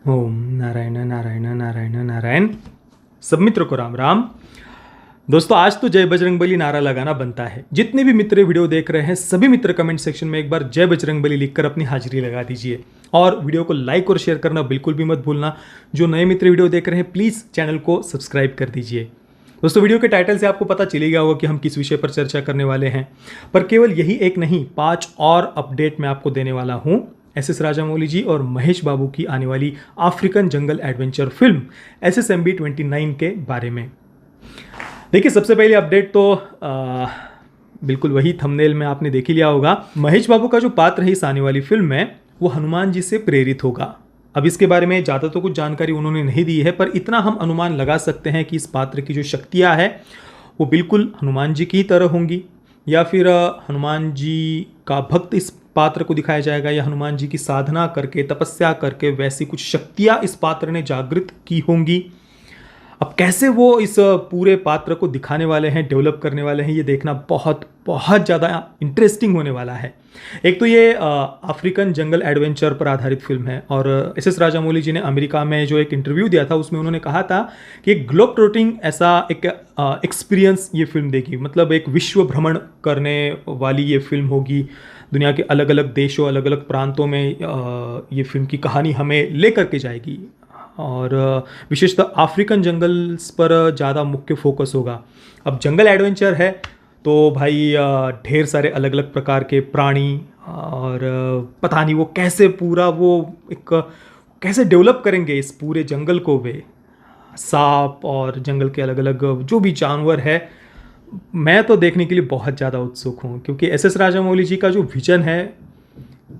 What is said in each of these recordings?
ओम नारायण नारायण नारायण नारायण। सब मित्र को राम राम। दोस्तों, आज तो जय बजरंगबली नारा लगाना बनता है। जितने भी मित्र वीडियो देख रहे हैं सभी मित्र कमेंट सेक्शन में एक बार जय बजरंगबली लिखकर अपनी हाजिरी लगा दीजिए और वीडियो को लाइक और शेयर करना बिल्कुल भी मत भूलना। जो नए मित्र वीडियो देख रहे हैं प्लीज़ चैनल को सब्सक्राइब कर दीजिए। दोस्तों, वीडियो के टाइटल से आपको पता चल गया होगा कि हम किस विषय पर चर्चा करने वाले हैं, पर केवल यही एक नहीं 5 और अपडेट मैं आपको देने वाला हूं एस राजामौली जी और महेश बाबू की आने वाली अफ्रीकन जंगल एडवेंचर फिल्म SSMB 29 के बारे में। देखिए, सबसे पहले अपडेट तो बिल्कुल वही थंबनेल में आपने देख ही लिया होगा। महेश बाबू का जो पात्र है इस आने वाली फिल्म में वो हनुमान जी से प्रेरित होगा। अब इसके बारे में ज़्यादा तो कुछ जानकारी उन्होंने नहीं दी है, पर इतना हम अनुमान लगा सकते हैं कि इस पात्र की जो शक्तियाँ हैं वो बिल्कुल हनुमान जी की तरह होंगी, या फिर हनुमान जी का भक्त इस पात्र को दिखाया जाएगा, या हनुमान जी की साधना करके तपस्या करके वैसी कुछ शक्तियाँ इस पात्र ने जागृत की होंगी। अब कैसे वो इस पूरे पात्र को दिखाने वाले हैं, डेवलप करने वाले हैं, ये देखना बहुत बहुत ज़्यादा इंटरेस्टिंग होने वाला है। एक तो ये अफ्रीकन जंगल एडवेंचर पर आधारित फिल्म है, और एस राजामौली जी ने अमेरिका में जो एक इंटरव्यू दिया था उसमें उन्होंने कहा था कि एक ग्लोब ट्रोटिंग ऐसा एक एक्सपीरियंस ये फिल्म देगी, मतलब एक विश्व भ्रमण करने वाली ये फिल्म होगी। दुनिया के अलग अलग देशों, अलग अलग प्रांतों में ये फिल्म की कहानी हमें लेकर के जाएगी, और विशेषतः अफ्रीकन जंगल्स पर ज़्यादा मुख्य फोकस होगा। अब जंगल एडवेंचर है तो भाई ढेर सारे अलग अलग प्रकार के प्राणी, और पता नहीं वो कैसे पूरा वो एक कैसे डेवलप करेंगे इस पूरे जंगल को। वे सांप और जंगल के अलग अलग जो भी जानवर है, मैं तो देखने के लिए बहुत ज़्यादा उत्सुक हूँ, क्योंकि एस राजामौली जी का जो विजन है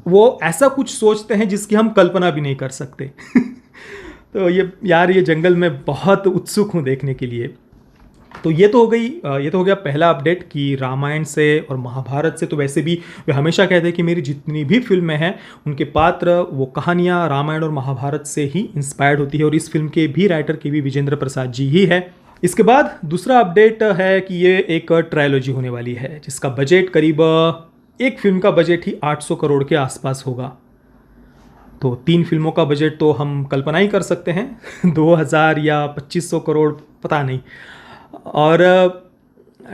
वो ऐसा कुछ सोचते हैं जिसकी हम कल्पना भी नहीं कर सकते। तो ये जंगल में बहुत उत्सुक हूँ देखने के लिए। तो ये तो हो गया पहला अपडेट कि रामायण से और महाभारत से तो वैसे भी वे हमेशा कहते हैं कि मेरी जितनी भी फिल्में हैं उनके पात्र, वो कहानियाँ रामायण और महाभारत से ही इंस्पायर्ड होती है, और इस फिल्म के भी राइटर KV विजेंद्र प्रसाद जी ही है। इसके बाद दूसरा अपडेट है कि ये एक ट्रायलॉजी होने वाली है जिसका बजट करीब, एक फिल्म का बजट ही 800 करोड़ के आसपास होगा। तो 3 फिल्मों का बजट तो हम कल्पना ही कर सकते हैं 2000 या 2500 करोड़, पता नहीं। और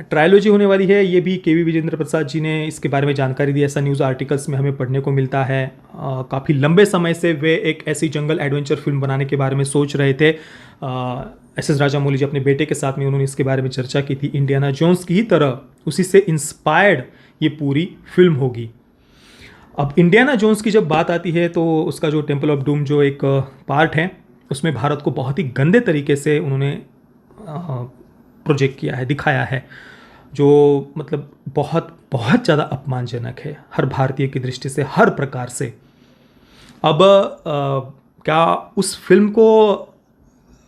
ट्रायलॉजी होने वाली है, ये भी KV विजेंद्र प्रसाद जी ने इसके बारे में जानकारी दी, ऐसा न्यूज़ आर्टिकल्स में हमें पढ़ने को मिलता है। काफ़ी लंबे समय से वे एक ऐसी जंगल एडवेंचर फिल्म बनाने के बारे में सोच रहे थे। एस राजामौली जी अपने बेटे के साथ में उन्होंने इसके बारे में चर्चा की थी। इंडियाना जोन्स की ही तरह उसी से इंस्पायर्ड ये पूरी फिल्म होगी। अब इंडियाना जोन्स की जब बात आती है तो उसका जो टेम्पल ऑफ डूम जो एक पार्ट है उसमें भारत को बहुत ही गंदे तरीके से उन्होंने प्रोजेक्ट किया है, दिखाया है, जो मतलब बहुत बहुत ज़्यादा अपमानजनक है हर भारतीय की दृष्टि से, हर प्रकार से। अब क्या उस फिल्म को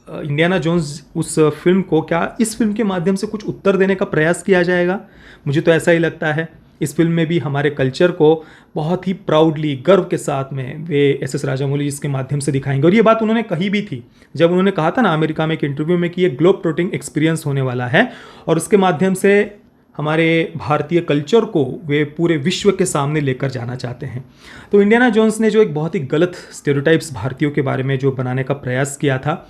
इंडियाना जोन्स उस फिल्म को क्या इस फिल्म के माध्यम से कुछ उत्तर देने का प्रयास किया जाएगा? मुझे तो ऐसा ही लगता है। इस फिल्म में भी हमारे कल्चर को बहुत ही प्राउडली, गर्व के साथ में वे एस राजामौली इसके माध्यम से दिखाएंगे। और ये बात उन्होंने कही भी थी जब उन्होंने कहा था ना अमेरिका में एक इंटरव्यू में कि ये ग्लोब ट्रोटिंग एक्सपीरियंस होने वाला है, और उसके माध्यम से हमारे भारतीय कल्चर को वे पूरे विश्व के सामने लेकर जाना चाहते हैं। तो इंडियाना जोन्स ने जो एक बहुत ही गलत स्टेरियोटाइप्स भारतीयों के बारे में जो बनाने का प्रयास किया था,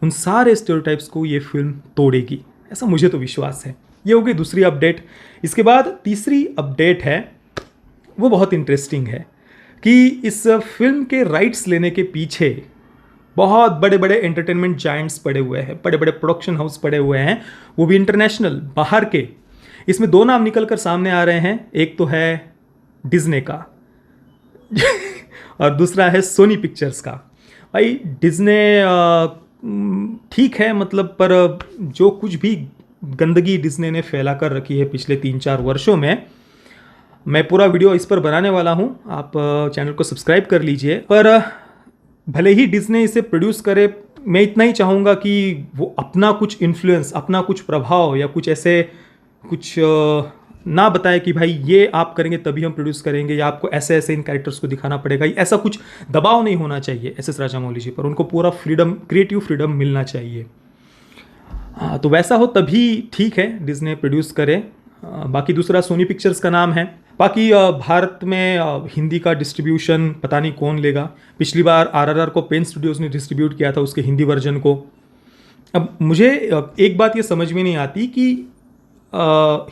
उन सारे स्टेरियोटाइप्स को ये फिल्म तोड़ेगी, ऐसा मुझे तो विश्वास है। ये हो गई दूसरी अपडेट। इसके बाद तीसरी अपडेट है, वो बहुत इंटरेस्टिंग है कि इस फिल्म के राइट्स लेने के पीछे बहुत बड़े बड़े एंटरटेनमेंट जायंट्स पड़े हुए हैं, बड़े बड़े प्रोडक्शन हाउस पड़े हुए हैं, वो भी इंटरनेशनल, बाहर के। इसमें 2 नाम निकल कर सामने आ रहे हैं। एक तो है डिज्नी का और दूसरा है सोनी पिक्चर्स का। भाई डिज्नी ठीक है, मतलब, पर जो कुछ भी गंदगी डिज्नी ने फैला कर रखी है पिछले 3-4 वर्षों में, मैं पूरा वीडियो इस पर बनाने वाला हूँ, आप चैनल को सब्सक्राइब कर लीजिए। पर भले ही डिज्नी इसे प्रोड्यूस करे, मैं इतना ही चाहूँगा कि वो अपना कुछ इन्फ्लुएंस, अपना कुछ प्रभाव या कुछ ऐसे कुछ ना बताए कि भाई ये आप करेंगे तभी हम प्रोड्यूस करेंगे, या आपको ऐसे ऐसे इन कैरेक्टर्स को दिखाना पड़ेगा। ऐसा कुछ दबाव नहीं होना चाहिए एस राजामौली जी पर, उनको पूरा फ्रीडम, क्रिएटिव फ्रीडम मिलना चाहिए। तो वैसा हो तभी ठीक है डिज्नी प्रोड्यूस करे। बाकी दूसरा सोनी पिक्चर्स का नाम है। बाकी भारत में हिंदी का डिस्ट्रीब्यूशन पता नहीं कौन लेगा। पिछली बार आरआरआर को पेन स्टूडियोज़ ने डिस्ट्रीब्यूट किया था उसके हिंदी वर्जन को। अब मुझे एक बात ये समझ में नहीं आती कि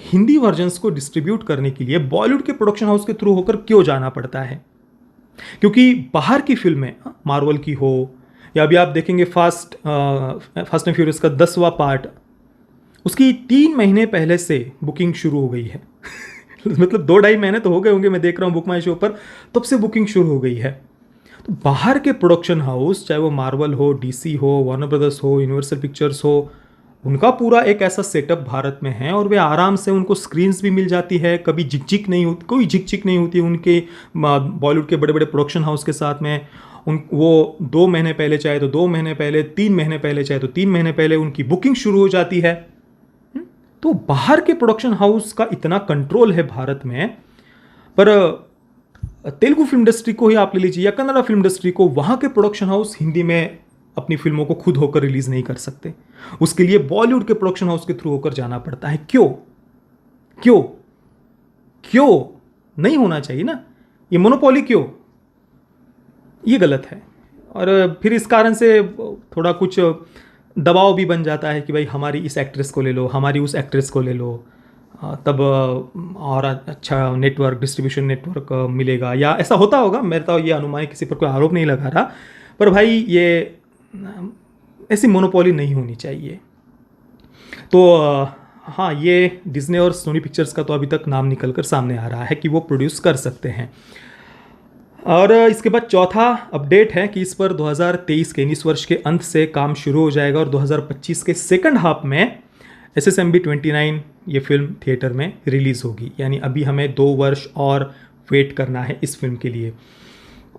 हिंदी वर्जन्स को डिस्ट्रीब्यूट करने के लिए बॉलीवुड के प्रोडक्शन हाउस के थ्रू होकर क्यों जाना पड़ता है। क्योंकि बाहर की फिल्में मार्वल की हो या अभी आप देखेंगे फास्ट एंड फ्यूरियस का 10वां पार्ट, उसकी 3 महीने पहले से बुकिंग शुरू हो गई है। मतलब 2-2.5 महीने तो हो गए होंगे, मैं देख रहा हूँ बुक माई शो पर, तब से बुकिंग शुरू हो गई है। तो बाहर के प्रोडक्शन हाउस, चाहे वो मार्वल हो, डीसी हो, वार्नर ब्रदर्स हो, यूनिवर्सल पिक्चर्स हो, उनका पूरा एक ऐसा सेटअप भारत में है और वे आराम से, उनको स्क्रीन्स भी मिल जाती है, कभी झिकझिक नहीं होती, कोई झिकझिक नहीं होती उनके बॉलीवुड के बड़े बड़े प्रोडक्शन हाउस के साथ में। वो 2 महीने पहले चाहे तो 2 महीने पहले, 3 महीने पहले चाहे तो 3 महीने पहले उनकी बुकिंग शुरू हो जाती है। तो बाहर के प्रोडक्शन हाउस का इतना कंट्रोल है भारत में, पर तेलुगु फिल्म इंडस्ट्री को ही आप ले लीजिए या कन्नड़ा फिल्म इंडस्ट्री को, वहाँ के प्रोडक्शन हाउस हिंदी में अपनी फिल्मों को खुद होकर रिलीज नहीं कर सकते। उसके लिए बॉलीवुड के प्रोडक्शन हाउस के थ्रू होकर जाना पड़ता है। क्यों क्यों क्यों नहीं होना चाहिए ना, ये मोनोपोली क्यों, ये गलत है। और फिर इस कारण से थोड़ा कुछ दबाव भी बन जाता है कि भाई हमारी इस एक्ट्रेस को ले लो, हमारी उस एक्ट्रेस को ले लो, तब और अच्छा नेटवर्क, डिस्ट्रीब्यूशन नेटवर्क मिलेगा, या ऐसा होता होगा। मेरा तो ये अनुमान, किसी पर कोई आरोप नहीं लगा रहा, पर भाई ये ऐसी मोनोपोली नहीं होनी चाहिए। तो हाँ, ये डिज्नी और सोनी पिक्चर्स का तो अभी तक नाम निकल कर सामने आ रहा है कि वो प्रोड्यूस कर सकते हैं। और इसके बाद चौथा अपडेट है कि इस पर 2023 के, इस वर्ष के अंत से काम शुरू हो जाएगा और 2025 के सेकंड हाफ में SSMB 29 ये फिल्म थिएटर में रिलीज़ होगी। यानी अभी हमें 2 वर्ष और वेट करना है इस फिल्म के लिए।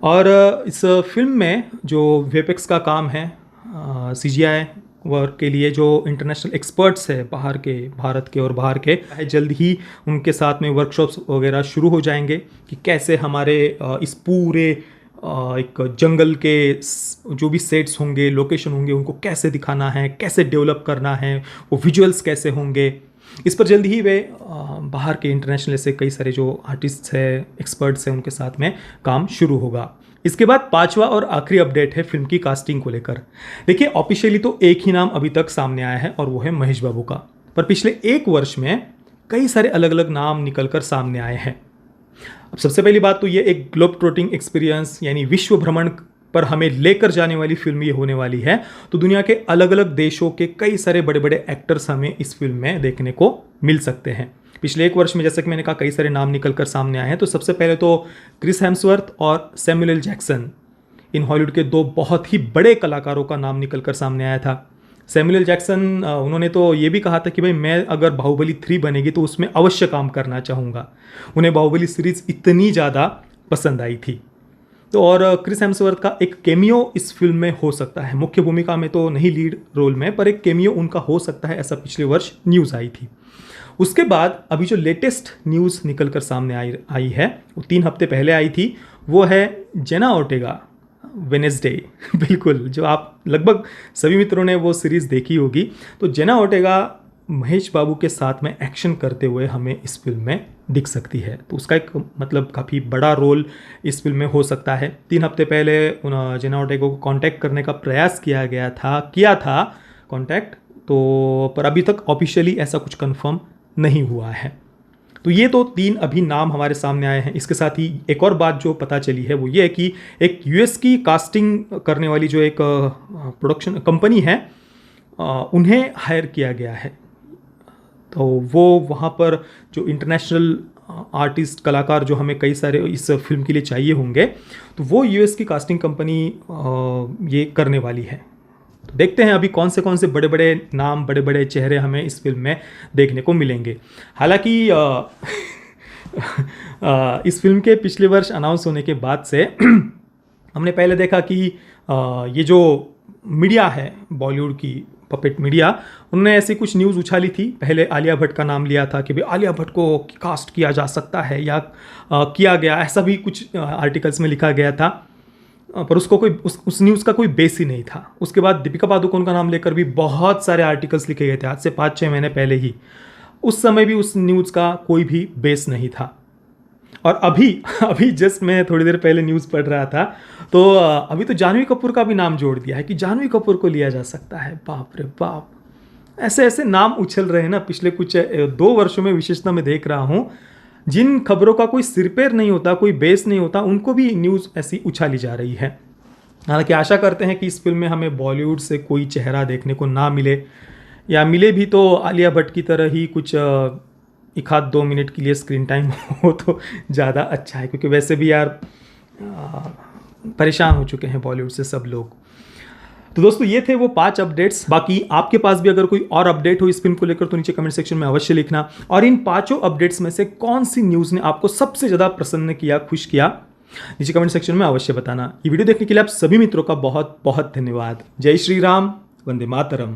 और इस फिल्म में जो VFX का काम है, CGI वर्क के लिए जो इंटरनेशनल एक्सपर्ट्स है बाहर के, भारत के और बाहर के, जल्द ही उनके साथ में वर्कशॉप्स वगैरह शुरू हो जाएंगे कि कैसे हमारे इस पूरे एक जंगल के जो भी सेट्स होंगे, लोकेशन होंगे, उनको कैसे दिखाना है, कैसे डेवलप करना है, वो विजुअल्स कैसे होंगे। इस पर जल्द ही वे बाहर के इंटरनेशनल ऐसे कई सारे जो आर्टिस्ट हैं, एक्सपर्ट्स हैं, उनके साथ में काम शुरू होगा। इसके बाद 5वां और आखिरी अपडेट है फिल्म की कास्टिंग को लेकर। देखिए, ऑफिशियली तो एक ही नाम अभी तक सामने आया है और वो है महेश बाबू का, पर पिछले 1 वर्ष में कई सारे अलग अलग नाम निकलकर सामने आए हैं। अब सबसे पहली बात तो ये एक ग्लोब ट्रोटिंग एक्सपीरियंस, यानी विश्व भ्रमण पर हमें लेकर जाने वाली फिल्म ये होने वाली है। तो दुनिया के अलग अलग देशों के कई सारे बड़े बड़े एक्टर्स हमें इस फिल्म में देखने को मिल सकते हैं। पिछले 1 वर्ष में, जैसा कि मैंने कहा, कई सारे नाम निकल कर सामने आए हैं। तो सबसे पहले तो क्रिस हेम्सवर्थ और Samuel L Jackson, in Hollywood के 2 बहुत ही बड़े कलाकारों का नाम निकल कर सामने आया था। सैमुअल एल जैक्सन, उन्होंने तो ये भी कहा था कि भाई मैं अगर बाहुबली 3 बनेगी तो उसमें अवश्य काम करना चाहूँगा। उन्हें बाहुबली सीरीज़ इतनी ज़्यादा पसंद आई थी। तो और क्रिस हेम्सवर्थ का एक केमियो इस फिल्म में हो सकता है, मुख्य भूमिका में तो नहीं, लीड रोल में, पर एक केमियो उनका हो सकता है, ऐसा पिछले वर्ष न्यूज़ आई थी। उसके बाद अभी जो लेटेस्ट न्यूज़ निकल कर सामने आई है, वो 3 हफ्ते पहले आई थी, वो है जेना ओर्टेगा, वेनेसडे। बिल्कुल, जो आप लगभग सभी मित्रों ने वो सीरीज़ देखी होगी। तो जेना ओर्टेगा महेश बाबू के साथ में एक्शन करते हुए हमें इस फिल्म में दिख सकती है। तो उसका एक मतलब काफ़ी बड़ा रोल इस फिल्म में हो सकता है। 3 हफ्ते पहले जेना ओर्टेगा को कांटेक्ट करने का प्रयास किया था कांटेक्ट, तो पर अभी तक ऑफिशियली ऐसा कुछ कंफर्म नहीं हुआ है। तो ये तो 3 अभी नाम हमारे सामने आए हैं। इसके साथ ही एक और बात जो पता चली है वो ये है कि एक US की कास्टिंग करने वाली जो एक प्रोडक्शन कंपनी है, उन्हें हायर किया गया है। तो वो वहाँ पर जो इंटरनेशनल आर्टिस्ट, कलाकार जो हमें कई सारे इस फिल्म के लिए चाहिए होंगे, तो वो US की कास्टिंग कंपनी ये करने वाली है। तो देखते हैं अभी कौन से बड़े बड़े नाम, बड़े बड़े चेहरे हमें इस फिल्म में देखने को मिलेंगे। हालांकि इस फिल्म के पिछले वर्ष अनाउंस होने के बाद से हमने पहले देखा कि ये जो मीडिया है, बॉलीवुड की पपेट मीडिया, उन्होंने ऐसी कुछ न्यूज़ उछाली थथी। पहले आलिया भट्ट का नाम लिया था कि भाई आलिया भट्ट को कास्ट किया जा सकता है या किया गया, ऐसा भी कुछ आर्टिकल्स में लिखा गया था, पर उसको कोई उस न्यूज़ का कोई बेस ही नहीं था। उसके बाद दीपिका पादुकोण का नाम लेकर भी बहुत सारे आर्टिकल्स लिखे गए थे, आज से 5-6 महीने पहले ही। उस समय भी उस न्यूज़ का कोई भी बेस नहीं था। और अभी अभी जस्ट मैं थोड़ी देर पहले न्यूज़ पढ़ रहा था, तो अभी तो जानवी कपूर का भी नाम जोड़ दिया है कि जानवी कपूर को लिया जा सकता है। बाप रे बाप, ऐसे ऐसे नाम उछल रहे हैं ना पिछले कुछ 2 वर्षों में, विशेषता मैं देख रहा हूँ। जिन खबरों का कोई सिर पैर नहीं होता, कोई बेस नहीं होता, उनको भी न्यूज़ ऐसी उछाली जा रही है। हालांकि आशा करते हैं कि इस फिल्म में हमें बॉलीवुड से कोई चेहरा देखने को ना मिले, या मिले भी तो आलिया भट्ट की तरह ही कुछ 1-2 मिनट के लिए स्क्रीन टाइम हो तो ज़्यादा अच्छा है, क्योंकि वैसे भी यार परेशान हो चुके हैं बॉलीवुड से सब लोग। तो दोस्तों ये थे वो 5 अपडेट्स। बाकी आपके पास भी अगर कोई और अपडेट हो इस फिल्म को लेकर तो नीचे कमेंट सेक्शन में अवश्य लिखना। और इन 5 अपडेट्स में से कौन सी न्यूज़ ने आपको सबसे ज़्यादा प्रसन्न किया, खुश किया, नीचे कमेंट सेक्शन में अवश्य बताना। ये वीडियो देखने के लिए आप सभी मित्रों का बहुत बहुत धन्यवाद। जय श्री राम, वंदे मातरम।